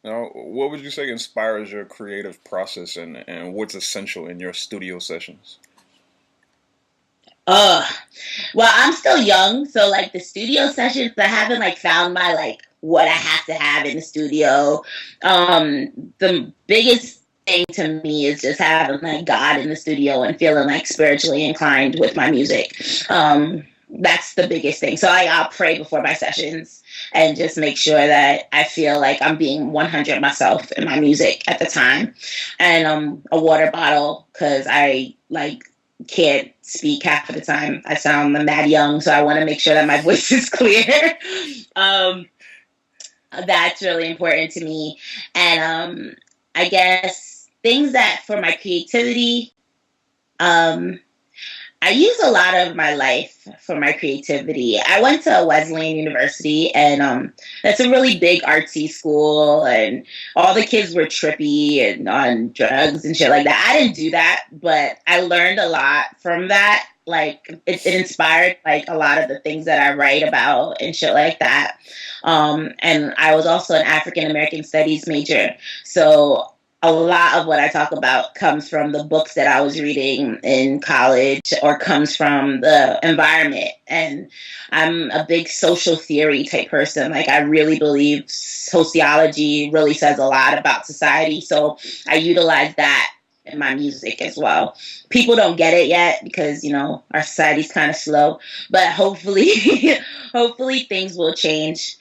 Now, what would you say inspires your creative process and what's essential in your studio sessions? Uh, well, I'm still young, so like the studio sessions, I haven't like found my like what I have to have in the studio. The biggest thing to me is just having like God in the studio and feeling like spiritually inclined with my music. That's the biggest thing. So I'll pray before my sessions and just make sure that I feel like I'm being 100 myself in my music at the time. And a water bottle because I like can't speak half of the time. I sound mad young, so I want to make sure that my voice is clear. um, that's really important to me. And I guess things that for my creativity, um, I use a lot of my life for my creativity. I went to Wesleyan University, and that's a really big artsy school, and all the kids were trippy and on drugs and shit like that. I didn't do that, but I learned a lot from that. Like it inspired like a lot of the things that I write about and shit like that. And I was also an African American Studies major, so a lot of what I talk about comes from the books that I was reading in college or comes from the environment. And I'm a big social theory type person. Like, I really believe sociology really says a lot about society. So I utilize that in my music as well. People don't get it yet because, our society's kind of slow, but hopefully, hopefully things will change.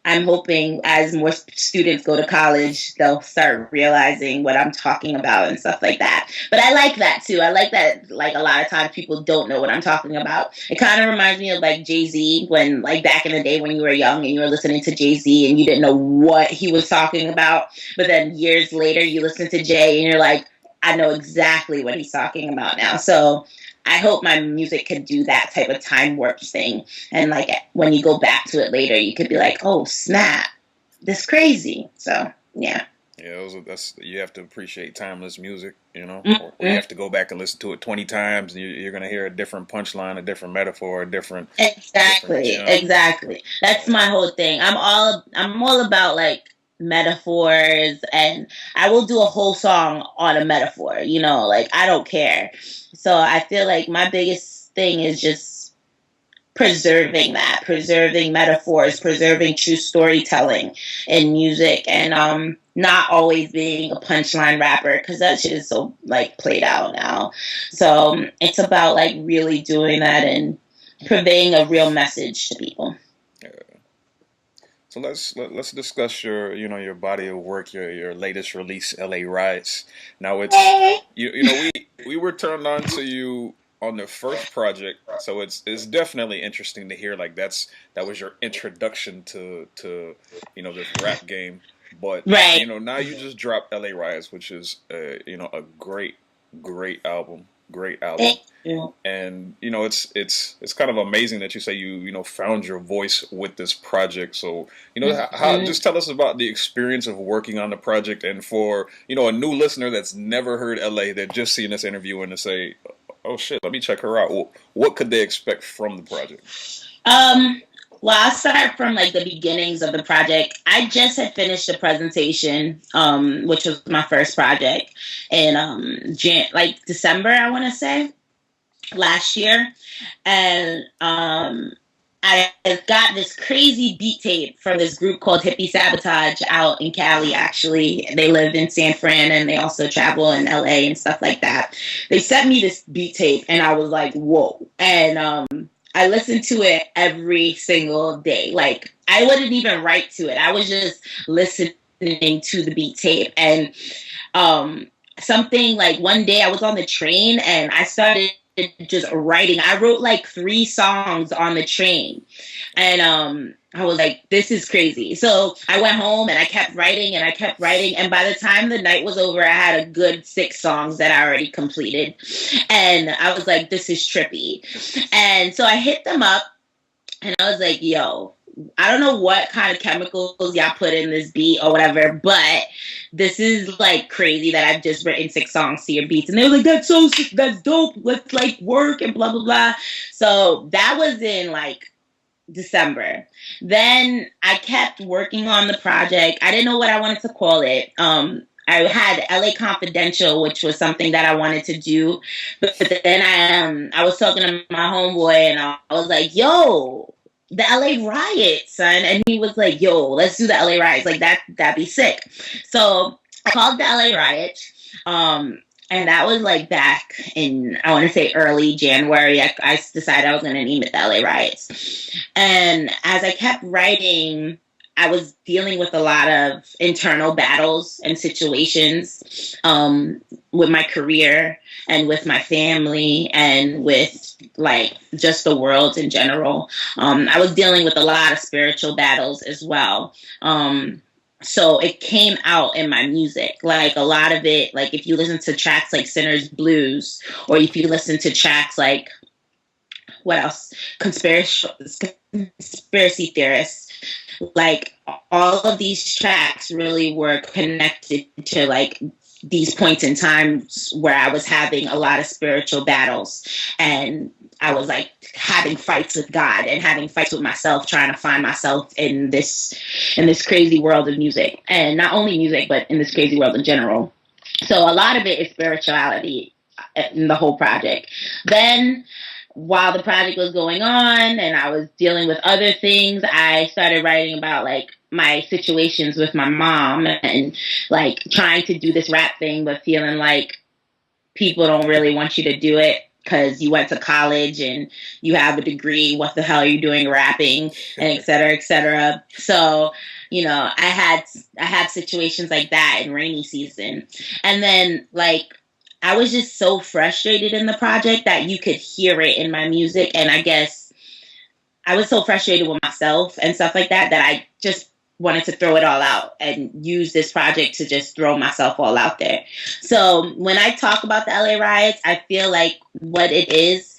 I'm hoping as more students go to college, they'll start realizing what I'm talking about and stuff like that. But I like that too. I like that like a lot of times people don't know what I'm talking about. It kind of reminds me of like Jay-Z when like back in the day when you were young and you were listening to Jay-Z and you didn't know what he was talking about. But then years later you listen to Jay and you're like, I know exactly what he's talking about now. So I hope my music could do that type of time warp thing. And like when you go back to it later, you could be like, oh, snap, this crazy. So, yeah. Yeah, that's you have to appreciate timeless music, or you Mm-hmm. have to go back and listen to it 20 times, and you're gonna hear a different punchline, a different metaphor, a different, Exactly. Exactly. That's my whole thing. I'm all about like metaphors, and I will do a whole song on a metaphor, like I don't care. So I feel like my biggest thing is just preserving metaphors, preserving true storytelling in music, and not always being a punchline rapper because that shit is so like played out now. So it's about like really doing that and conveying a real message to people. yeah. So let's discuss your body of work, your latest release, LA Riots. Now it's Hey. we were turned on to you on the first project, so it's definitely interesting to hear like that was your introduction to this rap game. But Right. now you just dropped LA Riots, which is a great album, great album. Thank you. And it's kind of amazing that you say you found your voice with this project. So how Mhm. just tell us about the experience of working on the project, and for a new listener that's never heard LA, they're just seeing this interview and to say, oh shit, let me check her out. What could they expect from the project? Um, well, I'll start from like the beginnings of the project. I just had finished a presentation, which was my first project in like December, I want to say, last year, and I got this crazy beat tape from this group called Hippie Sabotage out in Cali. Actually, they live in San Fran and they also travel in LA and stuff like that. They sent me this beat tape, and I was like, "Whoa!" And I listened to it every single day. Like I wouldn't even write to it. I was just listening to the beat tape, and um, something like one day I was on the train and I started just writing. I wrote like 3 songs on the train, and I was like, this is crazy. So I went home and I kept writing and I kept writing, and by the time the night was over, I had a good 6 songs that I already completed, and I was like, this is trippy. And so I hit them up and I was like, yo, I don't know what kind of chemicals y'all put in this beat or whatever, but this is like crazy that I've just written 6 songs to your beats. And they were like, that's dope. Let's like work and blah, blah, blah. So that was in like December. Then I kept working on the project. I didn't know what I wanted to call it. I had LA Confidential, which was something that I wanted to do, but then I was talking to my homeboy, and I was like, "Yo, the LA Riots, son," and he was like, "Yo, let's do the LA Riots. Like that'd be sick." So I called the LA Riots. And that was like back in, I want to say early January. I decided I was going to name it the LA Riots. And as I kept writing, I was dealing with a lot of internal battles and situations with my career and with my family and with like just the world in general. I was dealing with a lot of spiritual battles as well. So it came out in my music. Like a lot of it, like if you listen to tracks like Sinner's Blues, or if you listen to tracks like, what else? Conspiracy Theorists. Like all of these tracks really were connected to like these points in times where I was having a lot of spiritual battles, and I was like having fights with God and having fights with myself, trying to find myself in this crazy world of music, and not only music, but in this crazy world in general. So a lot of it is spirituality in the whole project. Then while the project was going on and I was dealing with other things, I started writing about like my situations with my mom and like trying to do this rap thing, but feeling like people don't really want you to do it because you went to college and you have a degree. What the hell are you doing rapping? And et cetera, et cetera. So, you know, I had situations like that in rainy season. And then like I was just so frustrated in the project that you could hear it in my music. And I guess I was so frustrated with myself and stuff like that that I just wanted to throw it all out and use this project to just throw myself all out there. So when I talk about the LA riots, I feel like what it is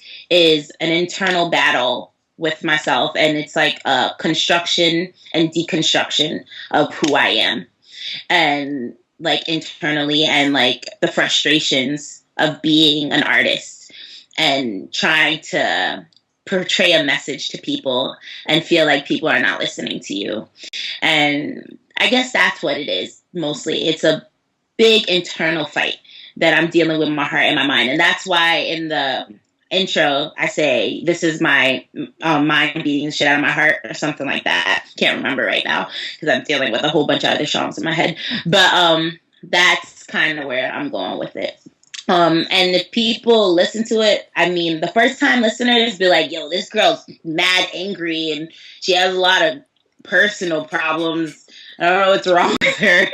an internal battle with myself, and it's like a construction and deconstruction of who I am, and like internally, and like the frustrations of being an artist and trying to portray a message to people and feel like people are not listening to you. And I guess that's what it is mostly. It's a big internal fight that I'm dealing with in my heart and my mind. And that's why in the intro, I say, this is my mind beating the shit out of my heart or something like that. Can't remember right now because I'm dealing with a whole bunch of other songs in my head. But that's kind of where I'm going with it. And if people listen to it, I mean, the first time listeners be like, yo, this girl's mad angry and she has a lot of personal problems. I don't know what's wrong with her.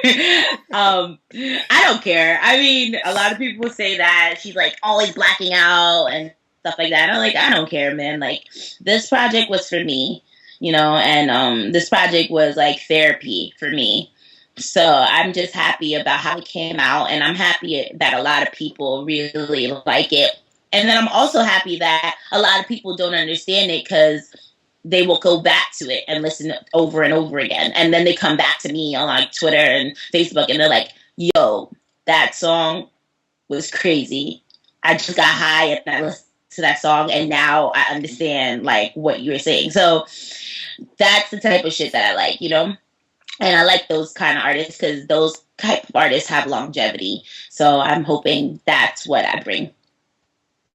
I don't care. I mean, a lot of people say that she's like always blacking out and stuff like that. I'm like, I don't care, man. Like, this project was for me, you know, and this project was like therapy for me. So I'm just happy about how it came out, and I'm happy that a lot of people really like it. And then I'm also happy that a lot of people don't understand it because they will go back to it and listen over and over again. And then they come back to me on like Twitter and Facebook, and they're like, yo, that song was crazy. I just got high and I listened to that song, and now I understand like what you were saying. So that's the type of shit that I like, you know? And I like those kind of artists because those type of artists have longevity. So I'm hoping that's what I bring.